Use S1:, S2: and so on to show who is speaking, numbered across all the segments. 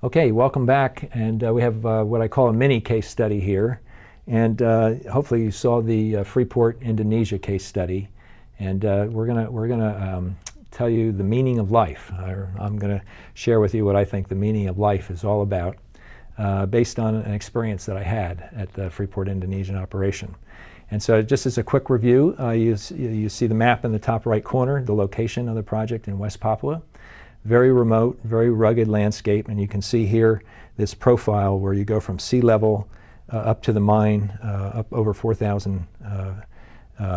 S1: Okay, welcome back, and we have what I call a mini case study here, and hopefully you saw the Freeport, Indonesia case study, and we're gonna tell you the meaning of life. I'm gonna share with you what I think the meaning of life is all about, based on an experience that I had at the Freeport Indonesian operation. And so, just as a quick review, you see the map in the top right corner, the location of the project in West Papua. Very remote, very rugged landscape, and you can see here this profile where you go from sea level up to the mine, up over 4,000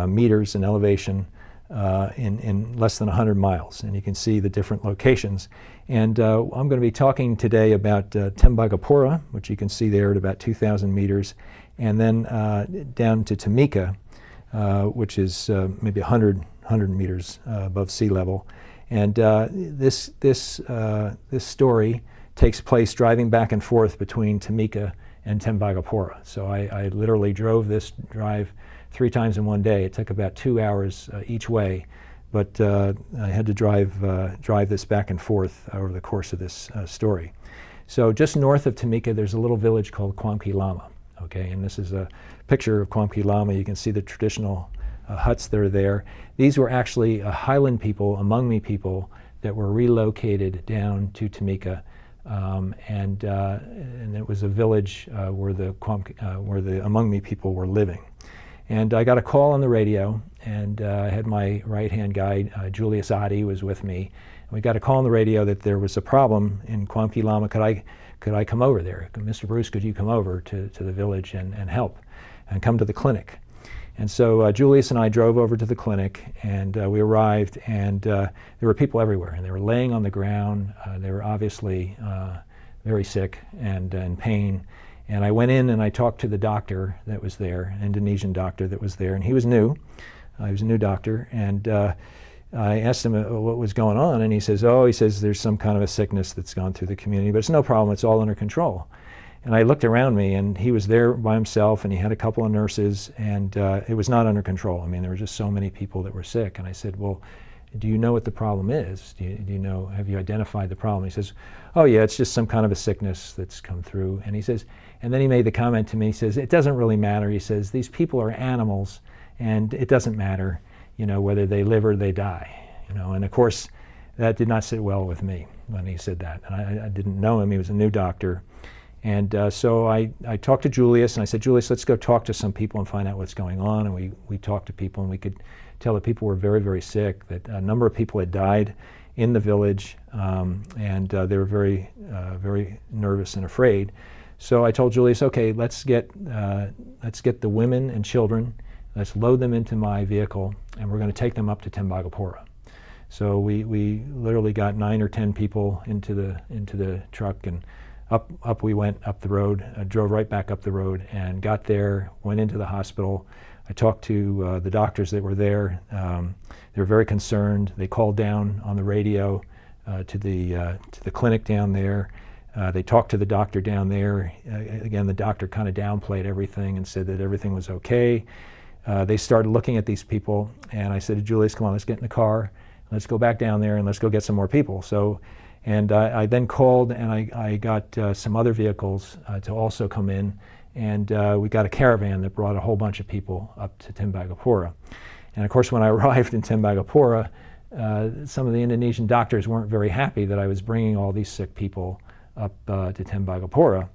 S1: meters in elevation in less than 100 miles. And you can see the different locations. And I'm going to be talking today about Tembagapura, which you can see there at about 2,000 meters, and then down to Timika, which is maybe 100 meters above sea level. And this story takes place driving back and forth between Timika and Tembagapura. So I literally drove this drive 3 times in one day. It took about 2 hours each way, but I had to drive this back and forth over the course of this story. So just north of Timika, there's a little village called Kuamki Lama. Okay, and this is a picture of Kuamki Lama. You can see the traditional huts that are there. These were actually highland people, Among Me people, that were relocated down to Timika, and it was a village where the Among Me people were living. And I got a call on the radio, and I had my right-hand guide, Julius Adi, was with me. And we got a call on the radio that there was a problem in Kuamki Lama. Could I come over there? Mr. Bruce, could you come over to the village and help and come to the clinic? And so Julius and I drove over to the clinic, and we arrived, and there were people everywhere, and they were laying on the ground. They were obviously very sick and in pain. And I went in and I talked to the doctor that was there, an Indonesian doctor that was there, and he was new. He was a new doctor, and I asked him what was going on, and he says, there's some kind of a sickness that's gone through the community, but it's no problem, it's all under control. And I looked around me, and he was there by himself, and he had a couple of nurses, and it was not under control. I mean, there were just so many people that were sick. And I said, well, do you know what the problem is? Do you know, have you identified the problem? He says, oh yeah, it's just some kind of a sickness that's come through. And he says, and then he made the comment to me, he says, it doesn't really matter. He says, these people are animals, and it doesn't matter, whether they live or they die, And of course, that did not sit well with me when he said that. And I didn't know him. He was a new doctor. And so I talked to Julius, and I said, Julius, let's go talk to some people and find out what's going on. And we talked to people, and we could tell that people were very, very sick, that a number of people had died in the village, and they were very, very nervous and afraid. So I told Julius, okay, let's get the women and children, let's load them into my vehicle, and we're going to take them up to Tembagapura. So we literally got 9 or 10 people into the truck, and up we went up the road, drove right back up the road, and got there, went into the hospital. I talked to the doctors that were there. They were very concerned. They called down on the radio to the clinic down there. They talked to the doctor down there. Again, the doctor kind of downplayed everything and said that everything was okay. They started looking at these people, and I said to Julius, come on, let's get in the car. Let's go back down there and let's go get some more people. And I then called, and I got some other vehicles to also come in, and we got a caravan that brought a whole bunch of people up to Tembagapura. And of course, when I arrived in Tembagapura, some of the Indonesian doctors weren't very happy that I was bringing all these sick people up to Tembagapura,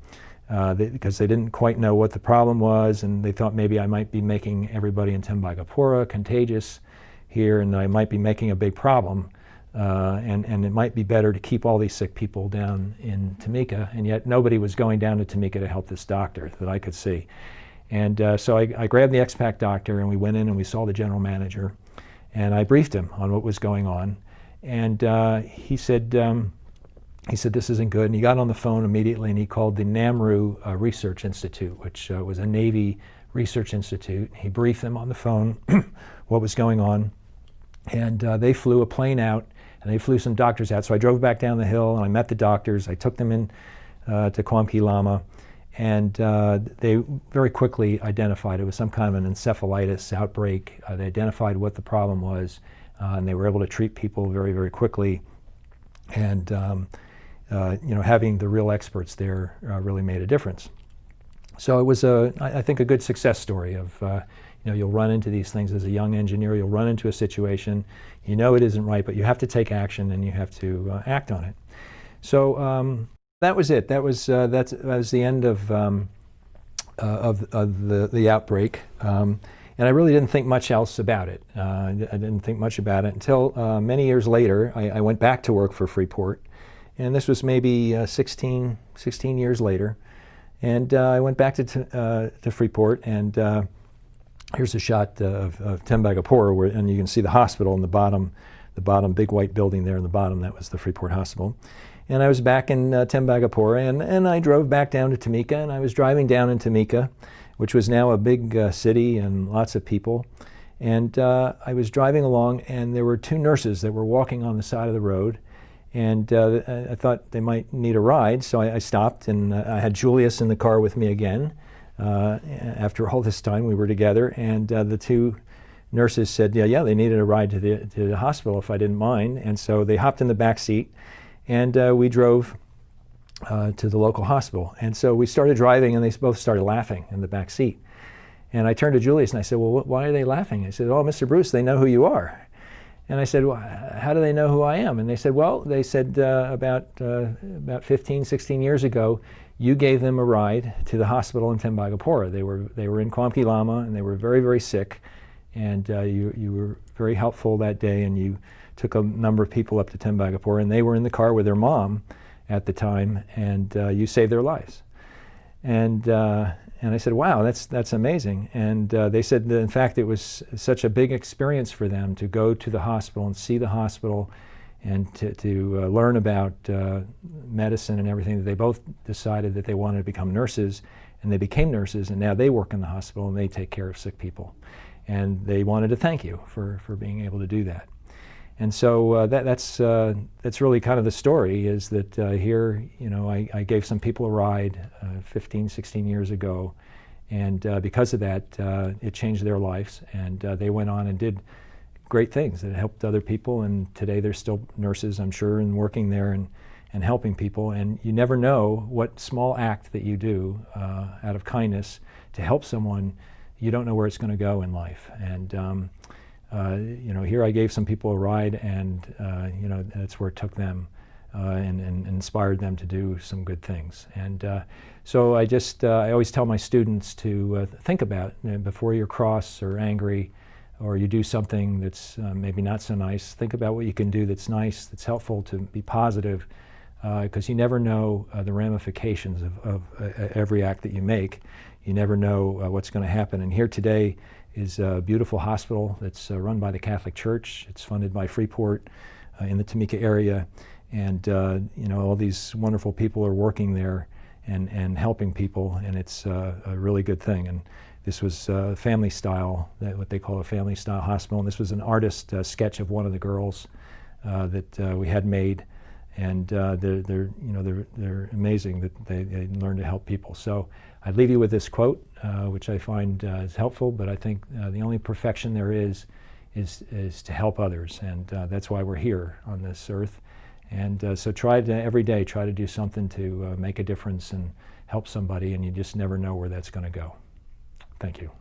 S1: because they didn't quite know what the problem was, and they thought maybe I might be making everybody in Tembagapura contagious here, and I might be making a big problem. And it might be better to keep all these sick people down in Timika, and yet nobody was going down to Timika to help this doctor that I could see. And so I grabbed the expat doctor, and we went in and we saw the general manager, and I briefed him on what was going on. And he said, this isn't good. And he got on the phone immediately, and he called the Namru Research Institute, which was a Navy research institute. He briefed them on the phone what was going on, and they flew a plane out, and they flew some doctors out. So I drove back down the hill, and I met the doctors. I took them in to Kuamki Lama, and they very quickly identified it was some kind of an encephalitis outbreak. They identified what the problem was, and they were able to treat people very, very quickly. And having the real experts there really made a difference. So it was, I think, a good success story of, you'll run into these things as a young engineer. You'll run into a situation, it isn't right, but you have to take action and you have to act on it. So that was it. That was the end of the outbreak. And I really didn't think much else about it. I didn't think much about it until many years later. I went back to work for Freeport, and this was maybe 16 years later. And I went back to Freeport, and here's a shot of Tembagapura, and you can see the hospital in the bottom big white building there in the bottom. That was the Freeport Hospital. And I was back in Tembagapura, and I drove back down to Tamika, and I was driving down in Tamika, which was now a big city and lots of people. And I was driving along, and there were two nurses that were walking on the side of the road. And I thought they might need a ride, so I stopped, and I had Julius in the car with me again. After all this time, we were together, and the two nurses said, yeah, they needed a ride to the hospital if I didn't mind. And so they hopped in the back seat, and we drove to the local hospital. And so we started driving, and they both started laughing in the back seat. And I turned to Julius, and I said, well, why are they laughing? He said, oh, Mr. Bruce, they know who you are. And I said, well, how do they know who I am? And they said, about 15, 16 years ago, you gave them a ride to the hospital in Tembagapura. They were in Kwamkilama, and they were very, very sick. And you were very helpful that day, and you took a number of people up to Tembagapura, and they were in the car with their mom at the time, and you saved their lives. And I said, wow, that's amazing. And they said that, in fact, it was such a big experience for them to go to the hospital and see the hospital and to learn about medicine and everything, that they both decided that they wanted to become nurses, and they became nurses, and now they work in the hospital and they take care of sick people. And they wanted to thank you for being able to do that. And so that's really kind of the story, is that here, I gave some people a ride 15, 16 years ago, and because of that, it changed their lives, and they went on and did great things that helped other people, and today they're still nurses, I'm sure, and working there and helping people. And you never know what small act that you do out of kindness to help someone, you don't know where it's going to go in life. And here I gave some people a ride, and that's where it took them and inspired them to do some good things. And so I always tell my students to think about, before you're cross or angry, or you do something that's maybe not so nice, think about what you can do that's nice, that's helpful, to be positive, because you never know the ramifications of every act that you make. You never know what's going to happen. And here today is a beautiful hospital that's run by the Catholic Church. It's funded by Freeport in the Tamika area. And all these wonderful people are working there and helping people, and it's a really good thing. And this was family style, what they call a family style hospital. And this was an artist sketch of one of the girls that we had made. And they're amazing that they learn to help people. So I'd leave you with this quote, which I find is helpful, but I think the only perfection there is to help others, and that's why we're here on this earth. And so every day try to do something to make a difference and help somebody, and you just never know where that's going to go. Thank you.